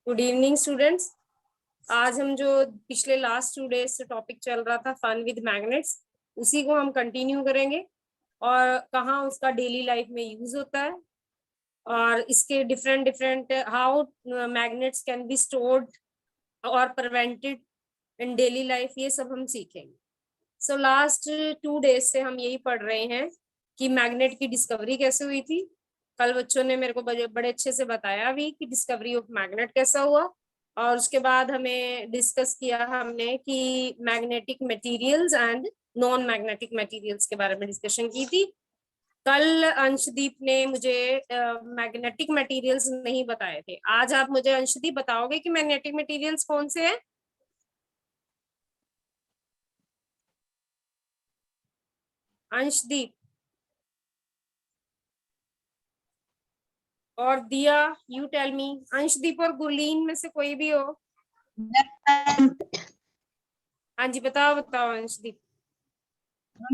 Good evening students. आज हम जो पिछले लास्ट 2 डेज से टॉपिक चल रहा था फन विद मैग्नेट्स, उसी को हम कंटिन्यू करेंगे और कहाँ उसका डेली लाइफ में यूज होता है और इसके different different how magnets can be stored और प्रिवेंटेड इन डेली लाइफ, ये सब हम सीखेंगे। सो लास्ट 2 डेज से हम यही पढ़ रहे हैं कि मैग्नेट की डिस्कवरी कैसे हुई थी। कल बच्चों ने मेरे को बड़े अच्छे से बताया भी कि डिस्कवरी ऑफ मैग्नेट कैसा हुआ, और उसके बाद हमें डिस्कस किया हमने कि magnetic materials and non magnetic materials के बारे में डिस्कशन की थी। कल अंशदीप ने मुझे मैग्नेटिक मटेरियल्स नहीं बताए थे। आज आप मुझे अंशदीप बताओगे कि मैग्नेटिक मटेरियल्स कौन से हैं? अंशदीप और दिया, यू टेल मी। अंशदीप और गुरलीन में से कोई भी हो? हाँ जी, बताओ बताओ अंशदीप।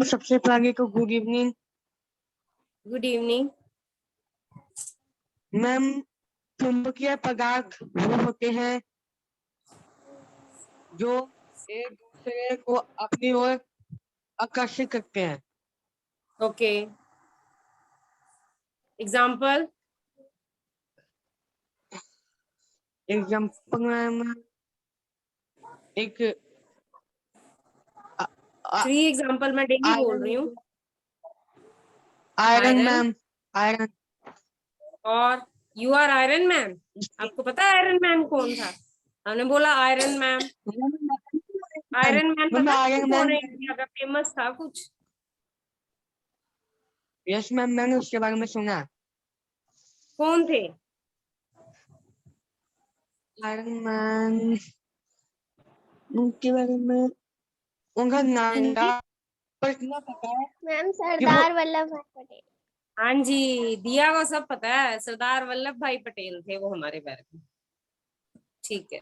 सबसे पहले तो good evening good evening ma'am. चुंबकीय पदार्थ वो होते हैं जो एक दूसरे को अपनी ओर आकर्षित करते हैं। Okay, example? एग्जाम्पल मैम, एक 3 एग्जाम्पल मैं डेली बोल रही हूँ। Iron iron ma'am, iron. और यू आर आयरन मैन। आपको पता है आयरन मैन कौन था? हमने बोला आयरन मैन। आयरन मैन पता है आयरन कौन मैम, है? इंडिया का फेमस था कुछ? यस मैम, मैंने उसके बारे में सुना। कौन थे? आयरन मैन, उनके बारे में उनका नाम पर इतना पता है मैम सरदार वल्लभ भाई पटेल। हाँ जी, दिया को सब पता है, सरदार वल्लभ भाई पटेल थे वो हमारे बारे में। ठीक है,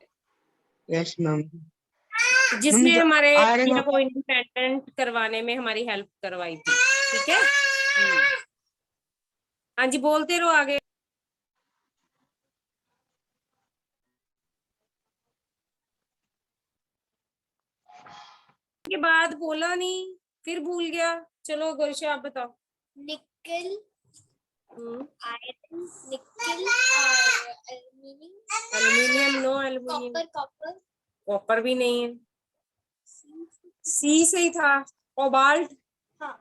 यस मैम, जिसने हमारे आयरन इंडिया को इंडिपेंडेंट करवाने में हमारी हेल्प करवाई थी। ठीक है, हाँ जी, बोलते रहो आगे। के बाद बोला नहीं, फिर भूल गया। चलो गोरिशा आप बताओ। Nickel, iron, nickel, aluminium no, aluminium. Copper, copper, copper भी नहीं है। सी से ही था। कोबाल्ट। हाँ,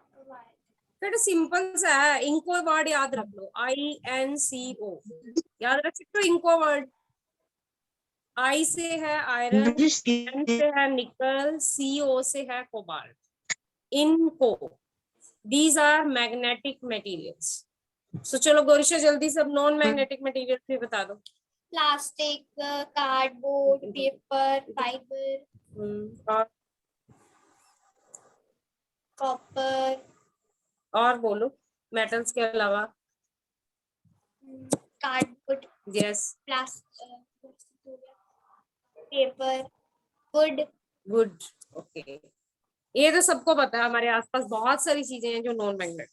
बेटा सिंपल सा है, इंको वर्ड याद रख लो, INCO याद रख सकते हो इंको वर्ड। आई से है आयरन, एन से है निकल, CO से है कोबाल्ट। इनको, दीज आर मैग्नेटिक मटेरियल्स। सो चलो गोरिशा जल्दी सब नॉन मैग्नेटिक मटेरियल भी बता दो। Plastic, cardboard, paper, fibre, copper. और बोलो मेटल्स के अलावा। Cardboard, yes, plastic, paper, would. Good, okay. ये तो सबको पता है, हमारे आसपास बहुत सारी चीजें हैं जो नॉन मैग्नेट,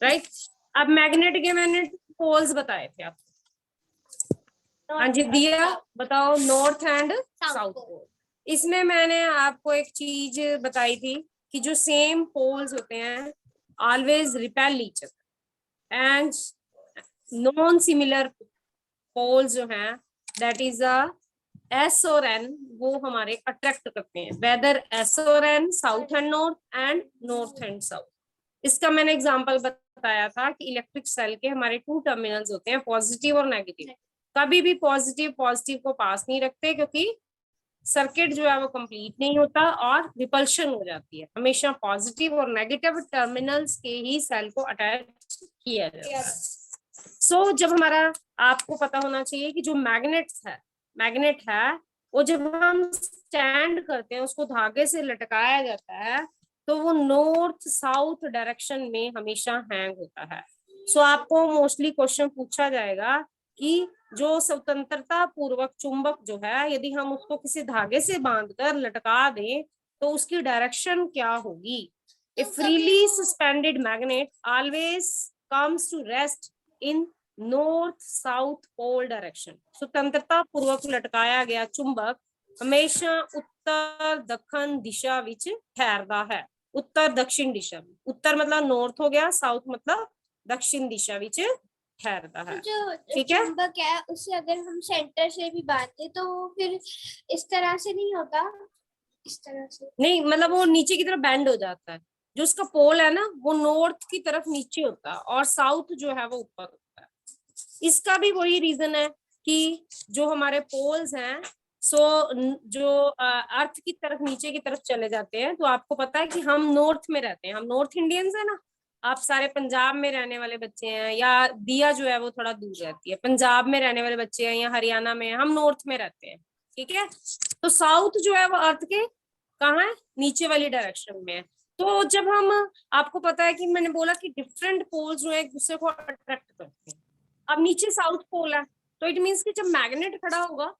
राइट। अब मैग्नेट के मैंने पोल्स बताए थे आप। हाँ जी, दिया बताओ नॉर्थ एंड साउथ पोल। इसमें मैंने आपको एक चीज बताई थी कि जो सेम पोल्स होते हैं always repel each other, and non similar poles जो हैं दैट इज S और N, वो हमारे अट्रैक्ट करते हैं, वेदर S और N, south and north and south. इसका मैंने एग्जांपल बताया था कि इलेक्ट्रिक सेल के हमारे 2 टर्मिनल्स होते हैं, पॉजिटिव और नेगेटिव। कभी भी पॉजिटिव को पास नहीं रखते, क्योंकि सर्किट जो है वो कंप्लीट नहीं होता और रिपल्शन हो जाती है। हमेशा पॉजिटिव और नेगेटिव टर्मिनल्स के ही सेल को अटैच किया जाता है। सो जब हमारा, आपको पता होना चाहिए कि जो मैग्नेट है वो जब हम स्टैंड करते हैं, उसको धागे से लटकाया जाता है, तो वो नॉर्थ साउथ डायरेक्शन में हमेशा हैंग होता है। सो आपको मोस्टली क्वेश्चन पूछा जाएगा कि जो स्वतंत्रता पूर्वक चुंबक जो है, यदि हम उसको किसी धागे से बांधकर लटका दें तो उसकी डायरेक्शन क्या होगी। ए freely suspended magnet always comes to rest in north south pole direction. स्वतंत्रता पूर्वक लटकाया गया चुंबक हमेशा उत्तर दक्षिण दिशा विच ठहरदा है। उत्तर दक्षिण दिशा, उत्तर मतलब नॉर्थ हो गया, साउथ मतलब दक्षिण दिशा विच ठहरदा है। जो ठीक है, चुंबक है उसे अगर हम सेंटर से भी बांधे तो वो फिर इस तरह से नहीं होगा, इस तरह से नहीं मतलब वो नीचे की तरफ बैंड हो जाता है। जो उसका पोल है ना वो नॉर्थ की तरफ नीचे होता है और साउथ जो है वो ऊपर होता है। इसका भी वही रीजन है कि जो हमारे पोल्स हैं जो अर्थ की तरफ नीचे की तरफ चले जाते हैं। तो आपको पता है कि हम नॉर्थ में रहते हैं, हम नॉर्थ इंडियंस है ना। आप सारे पंजाब में रहने वाले बच्चे हैं, या दिया जो है वो थोड़ा दूर रहती है, पंजाब में रहने वाले बच्चे हैं या हरियाणा में, हम नॉर्थ में रहते हैं। ठीक है, तो साउथ जो है वो अर्थ के कहाँ है, नीचे वाली डायरेक्शन में है। तो जब हम, आपको पता है कि मैंने बोला कि डिफरेंट पोल्स जो है एक दूसरे को अट्रैक्ट करते हैं। अब नीचे साउथ पोल है तो इट मीन्स कि जब मैग्नेट खड़ा होगा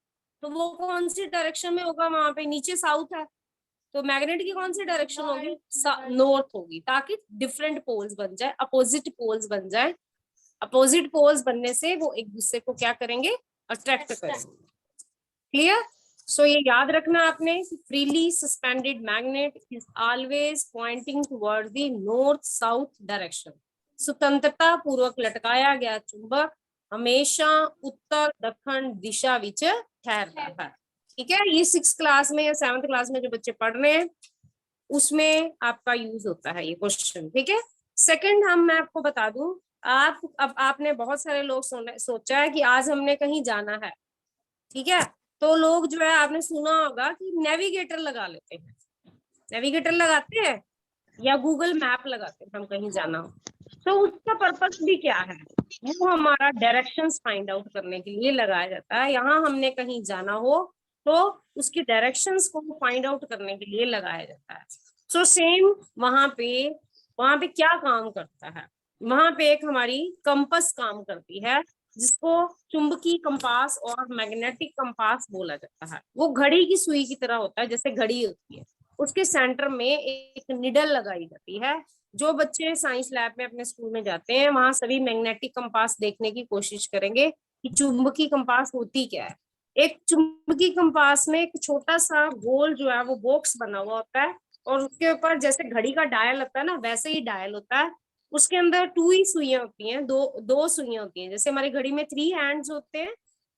तो वो कौन सी डायरेक्शन में होगा, वहां पे नीचे साउथ है तो मैग्नेट की कौन सी डायरेक्शन होगी, नॉर्थ होगी, ताकि डिफरेंट पोल्स बन जाए, अपोजिट पोल्स बन जाए। अपोजिट पोल्स बनने से वो एक दूसरे को क्या करेंगे, अट्रैक्ट करेंगे। क्लियर? सो ये याद रखना आपने, freely suspended magnet is always pointing towards the north south direction. स्वतंत्रता पूर्वक लटकाया गया चुंबक हमेशा उत्तर दक्षिण दिशा विच ठहरता है। ठीक है, ये 6th क्लास में या 7th क्लास में जो बच्चे पढ़ रहे हैं उसमें आपका यूज होता है ये क्वेश्चन। ठीक है, सेकंड मैं आपको बता दूं, अब आपने बहुत सारे लोग सोचा है कि आज हमने कहीं जाना है। ठीक है, तो लोग जो है आपने सुना होगा कि नेविगेटर लगा लेते हैं, नेविगेटर लगाते हैं या गूगल मैप लगाते हैं हम कहीं जाना हो। तो उसका पर्पस भी क्या है, वो हमारा डायरेक्शंस फाइंड आउट करने के लिए लगाया जाता है। यहाँ हमने कहीं जाना हो तो उसकी डायरेक्शंस को फाइंड आउट करने के लिए लगाया जाता है। सो सेम वहां पे क्या काम करता है, वहां पे एक हमारी कंपास काम करती है जिसको चुंबकीय कंपास और मैग्नेटिक कंपास बोला जाता है। वो घड़ी की सुई की तरह होता है, जैसे घड़ी होती है, उसके सेंटर में एक निडल लगाई जाती है। जो बच्चे साइंस लैब में अपने स्कूल में जाते हैं वहां सभी मैग्नेटिक कंपास देखने की कोशिश करेंगे कि चुंबकीय कंपास होती क्या है। एक चुंबकीय कंपास में एक छोटा सा गोल जो है वो बॉक्स बना हुआ होता है और उसके ऊपर जैसे घड़ी का डायल होता है ना वैसे ही डायल होता है। उसके अंदर 2 ही सुइयां होती हैं, दो सुइयां होती हैं। जैसे हमारी घड़ी में 3 हैंड्स होते हैं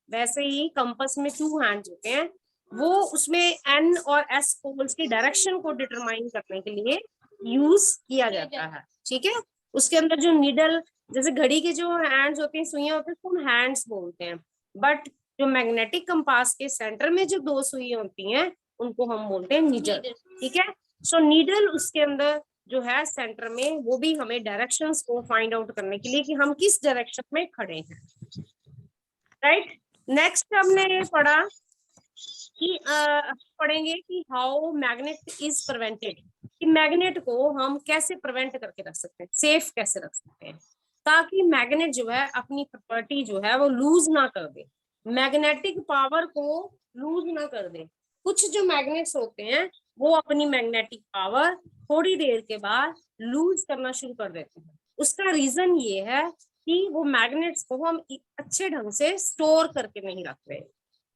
वैसे ही कंपास में 2 हैंड्स होते हैं। वो उसमें एन और एस पोल्स की डायरेक्शन को डिटरमाइन करने के लिए यूज किया जाता है। ठीक है, उसके अंदर जो नीडल, जैसे घड़ी के जो हैंड्स होते हैं, सुइयां होती हैं, उसको हम हैंड्स बोलते हैं। बट जो मैग्नेटिक कंपास के सेंटर में जो 2 सुइयां होती हैं उनको हम बोलते हैं नीडल। ठीक है, सो नीडल उसके अंदर जो है सेंटर में, वो भी हमें डायरेक्शंस को फाइंड आउट करने के लिए कि हम किस डायरेक्शन में खड़े हैं। राइट, नेक्स्ट हमने ये पढ़ा कि पढ़ेंगे कि हाउ मैग्नेट इज प्रिवेंटेड, कि मैग्नेट को हम कैसे प्रिवेंट करके रख सकते हैं, सेफ कैसे रख सकते हैं ताकि मैग्नेट जो है अपनी प्रॉपर्टी जो है वो लूज ना कर दे, मैग्नेटिक पावर को लूज ना कर दे। कुछ जो मैग्नेट्स होते हैं वो अपनी मैग्नेटिक पावर थोड़ी देर के बाद लूज करना शुरू कर देते हैं। उसका रीजन ये है कि वो मैग्नेट्स को हम अच्छे ढंग से स्टोर करके नहीं रख रहे।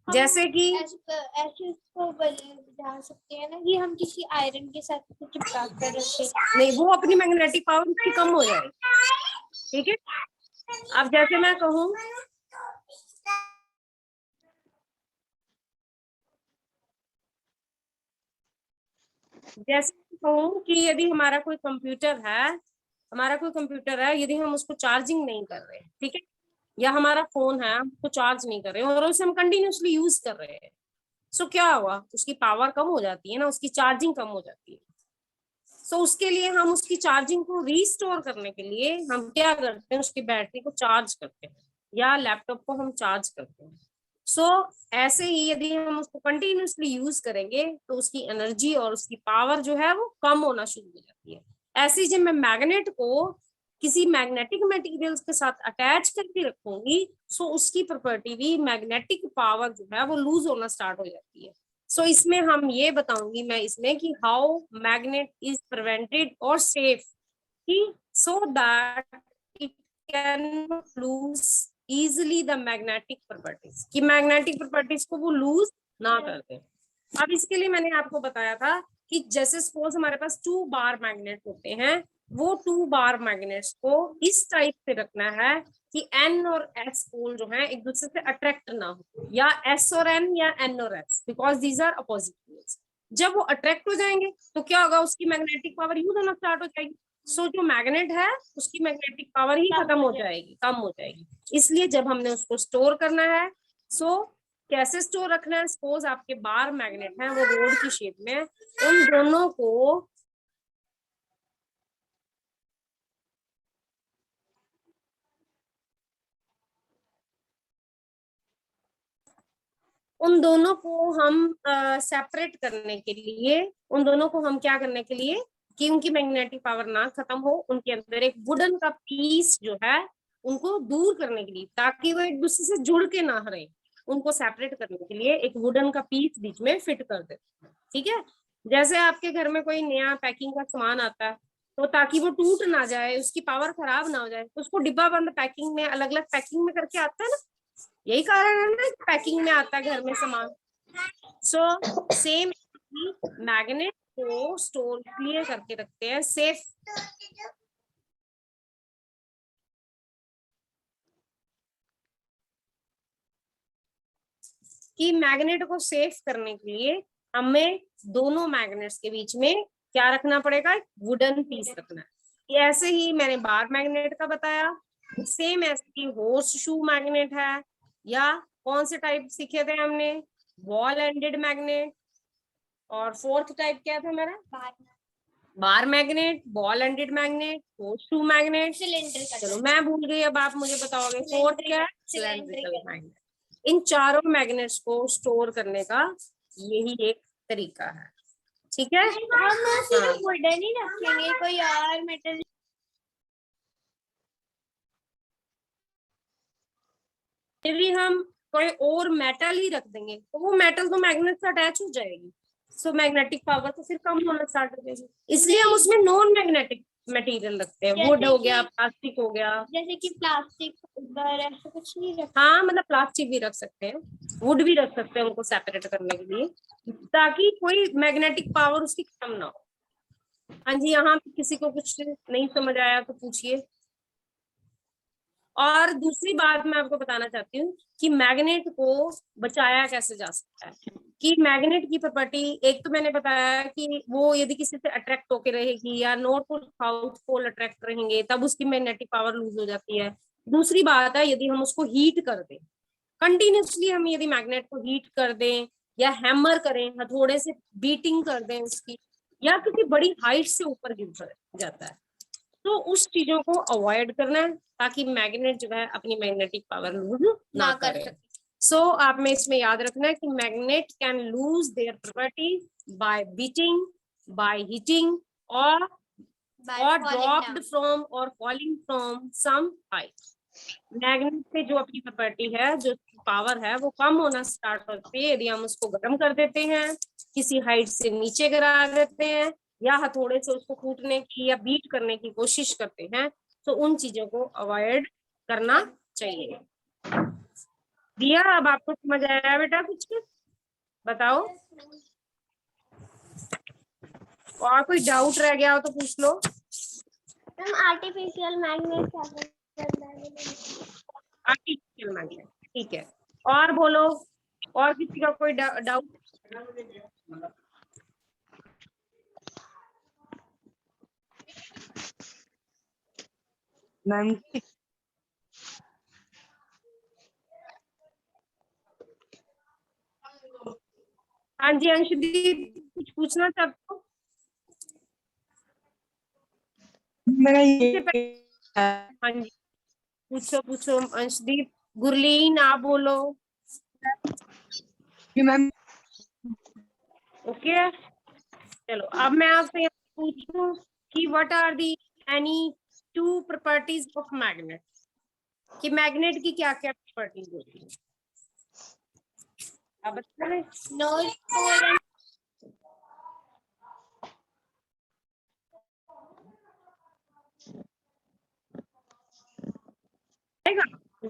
जैसे कि ऐसे उसको बता सकते हैं ना कि हम किसी आयरन के साथ कुछ चिपका कर रखें, नहीं, वो अपनी मैग्नेटिक पावर उसकी कम हो जाएगी। ठीक है, अब जैसे मैं कहूँ कि यदि हमारा कोई कंप्यूटर है, यदि हम उसको चार्जिंग नहीं कर रहे, ठीक है, या हमारा फोन है हम उसको चार्ज नहीं कर रहे और उसे हम कंटिन्यूअसली यूज कर रहे हैं, सो क्या हुआ, उसकी पावर कम हो जाती है ना, उसकी चार्जिंग कम हो जाती है। सो उसके लिए हम उसकी चार्जिंग को रीस्टोर करने के लिए हम क्या करते हैं, उसकी बैटरी को चार्ज करते हैं या लैपटॉप को हम चार्ज करते हैं। सो ऐसे ही यदि हम उसको कंटिन्यूअसली यूज करेंगे तो उसकी एनर्जी और उसकी पावर जो है वो कम होना शुरू हो जाती है। ऐसे ही जब मैं मैग्नेट को किसी मैग्नेटिक मटेरियल्स के साथ अटैच करके रखूंगी सो उसकी प्रॉपर्टी भी, मैग्नेटिक पावर जो है वो लूज होना स्टार्ट हो जाती है। सो इसमें हम ये बताऊंगी मैं इसमें कि हाउ मैग्नेट इज प्रिवेंटेड और सेफ, कि so that it can lose easily the magnetic properties, कि मैग्नेटिक प्रॉपर्टीज को वो लूज ना कर दे। अब इसके लिए मैंने आपको बताया था कि जैसे सपोज हमारे पास 2 बार मैग्नेट होते हैं, वो 2 बार मैग्नेट्स को इस टाइप से रखना है कि N और S पोल जो है एक दूसरे से अट्रैक्ट ना हो, या S और N या N और S, because these are opposite poles. जब वो अट्रैक्ट हो जाएंगे तो क्या होगा, उसकी मैग्नेटिक पावर यूज होना स्टार्ट हो जाएगी। सो जो मैग्नेट है उसकी मैग्नेटिक पावर ही खत्म हो जाएगी, कम हो जाएगी। इसलिए जब हमने उसको स्टोर करना है, सो कैसे स्टोर रखना है, सपोज आपके बार मैग्नेट हैं वो रोड की शेप में है, उन दोनों को हम सेपरेट करने के लिए, उन दोनों को हम क्या करने के लिए कि उनकी मैग्नेटिक पावर ना खत्म हो, उनके अंदर एक वुडन का पीस जो है उनको दूर करने के लिए, ताकि वो एक दूसरे से जुड़ के ना रहे, उनको सेपरेट करने के लिए एक वुडन का पीस बीच में फिट कर देते हैं। ठीक है, जैसे आपके घर में कोई नया पैकिंग का सामान आता है, तो ताकि वो टूट ना जाए, उसकी पावर खराब ना हो जाए, तो उसको डिब्बा बंद पैकिंग में, अलग अलग पैकिंग में करके आता है ना। यही कारण है ना पैकिंग में आता है घर में सामान। सो सेम मैग्नेट को स्टोर क्लियर करके रखते हैं सेफ। कि मैग्नेट को सेफ करने के लिए हमें दोनों मैग्नेट्स के बीच में क्या रखना पड़ेगा, वुडन पीस रखना है। ऐसे ही मैंने बार मैग्नेट का बताया, सेम ऐसे ही हॉर्स शू मैग्नेट है, या कौन से टाइप सीखे थे हमने, बॉल एंडेड मैग्नेट, और फोर्थ टाइप क्या था हमारा, bar magnet, ball ended magnet, horse shoe magnet, cylinder. चलो मैं भूल गई, अब आप मुझे बताओगे फोर्थ क्या है, सिलेंड्रिकल मैग्नेट। इन चारों मैग्नेट्स को स्टोर करने का यही एक तरीका है। ठीक है, हम सिर्फ वुडन ही रखेंगे, कोई और मेटल यदि हम कोई और मेटल ही रख देंगे तो वो मेटल तो मैग्नेट से अटैच हो जाएगी, सो मैग्नेटिक पावर तो फिर कम होना स्टार्ट हो जाएगी। इसलिए हम उसमें नॉन मैग्नेटिक मटेरियल रखते हैं, वुड हो गया, प्लास्टिक हो गया। जैसे कि प्लास्टिक फाइबर ऐसा कुछ नहीं रखते। हाँ, मतलब प्लास्टिक भी रख सकते हैं, वुड भी रख सकते हैं उनको सेपरेट करने के लिए, ताकि कोई मैग्नेटिक पावर उसकी कम ना हो। हाँ जी, यहाँ किसी को कुछ नहीं समझ आया तो पूछिए। और दूसरी बात मैं आपको बताना चाहती हूँ कि मैग्नेट को बचाया कैसे जा सकता है। कि मैग्नेट की प्रॉपर्टी, एक तो मैंने बताया कि वो यदि किसी से अट्रैक्ट होकर रहेगी या नॉर्थ और साउथ पोल अट्रैक्ट रहेंगे, तब उसकी मैग्नेटिक पावर लूज हो जाती है। दूसरी बात है, यदि हम उसको हीट कर दें, कंटिन्यूसली हम यदि मैग्नेट को हीट कर दें या हैमर करें, हथौड़े से बीटिंग कर दें उसकी, या किसी बड़ी हाइट से ऊपर गिर जाता है, तो उस चीजों को अवॉइड करना है, ताकि मैग्नेट जो है अपनी मैग्नेटिक पावर लूज ना करे। सो आप में इसमें याद रखना है कि magnet can lose their properties by beating, by heating, और ड्रॉप्ड फ्रॉम और falling from some height. Magnet से जो अपनी प्रॉपर्टी है, जो पावर है, वो कम होना स्टार्ट होती है यदि हम उसको गर्म कर देते हैं, किसी हाइट से नीचे गिरा देते हैं, या हथौड़े से उसको कूटने की या बीट करने की कोशिश करते हैं, तो उन चीजों को अवॉइड करना चाहिए। दिया, अब आपको समझ आया बेटा कुछ, बताओ। और कोई डाउट रह गया हो तो पूछ लो। हम आर्टिफिशियल मैग्नेट आर्टिफिशियल मैग्नेट, ठीक है। और बोलो, और किसी का कोई डाउट? मैम हाँ जी अंशदीप, कुछ पूछना चाहते हो? मेरा इससे ये हाँ जी, पूछो पूछो अंशदीप। गुरलीन, आप बोलो। कि मैम ओके, चलो अब मैं आपसे पूछूं कि what are the any 2 properties of magnet, कि मैग्नेट की क्या क्या प्रॉपर्टीज होती है, आप बताएं। North pole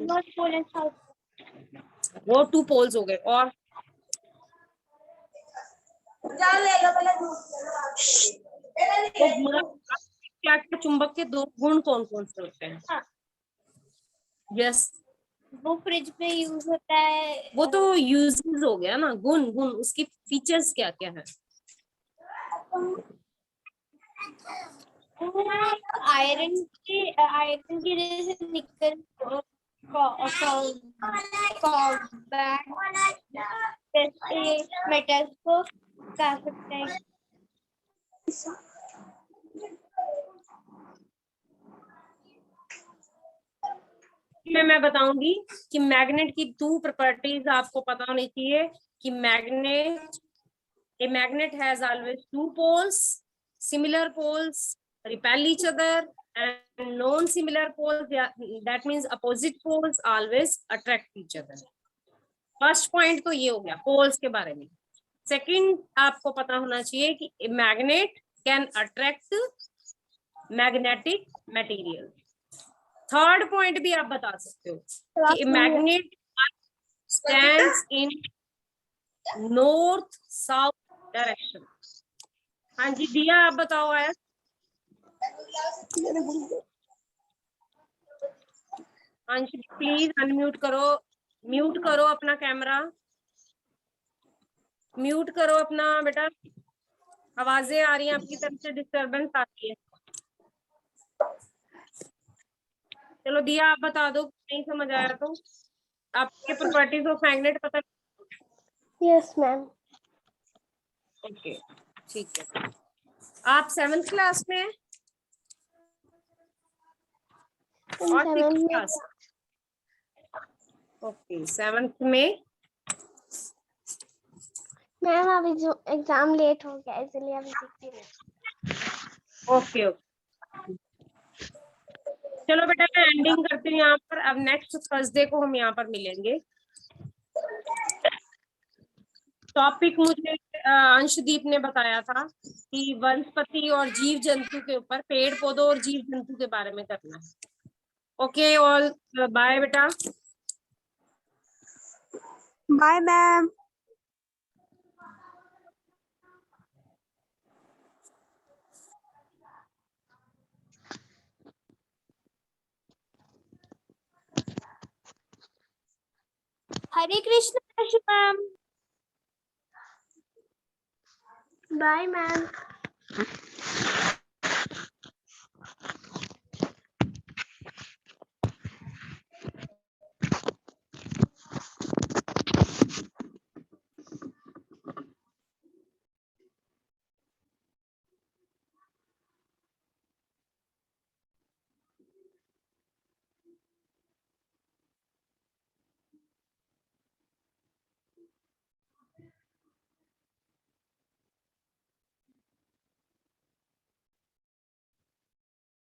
north pole and south. वो 2 पोल्स हो गए। और तो क्या क्या चुंबक के 2 गुण कौन कौन से होते हैं? हाँ। यस, वो फ्रिज में यूज होता है। वो तो यूजेस हो गया ना। गुण गुण उसकी फीचर्स क्या क्या है? आयरन की वजह से निकल मेटल्स को कर सकते हैं। मैं बताऊंगी कि मैग्नेट की 2 प्रॉपर्टीज आपको पता होनी चाहिए कि a magnet has always 2 poles, similar poles repel each other, and non-similar poles, that means opposite poles always attract each other. First point तो ये हो गया पोल्स के बारे में। सेकंड आपको पता होना चाहिए कि magnet can attract magnetic material. Third point भी आप बता सकते हो कि मैग्नेट स्टैंड्स इन नॉर्थ साउथ डायरेक्शन। हाँ जी दिया, आप बताओ। आया अंश प्लीज अनम्यूट करो, म्यूट करो अपना कैमरा, म्यूट करो अपना बेटा। आवाजें आ रही हैं आपकी तरफ से, डिस्टरबेंस आ रही है। चलो दिया आप बता दो, नहीं समझ आया तो। आपके प्रॉपर्टीज ऑफ मैग्नेट पता? Yes ma'am. ओके ठीक है। आप 7th क्लास में और 6th क्लास? ओके 7th में। मैम अभी जो एग्जाम लेट हो गया इसलिए अभी सीखती हूँ। ओके ओके चलो बेटा मैं एंडिंग करती हूँ यहाँ पर। अब नेक्स्ट थर्सडे को हम यहाँ पर मिलेंगे। टॉपिक मुझे अंशदीप ने बताया था कि वनस्पति और जीव जंतु के ऊपर, पेड़ पौधों और जीव जंतु के बारे में करना है। ओके ऑल, बाय बेटा। Bye ma'am. Hare Krishna ma'am. Bye ma'am.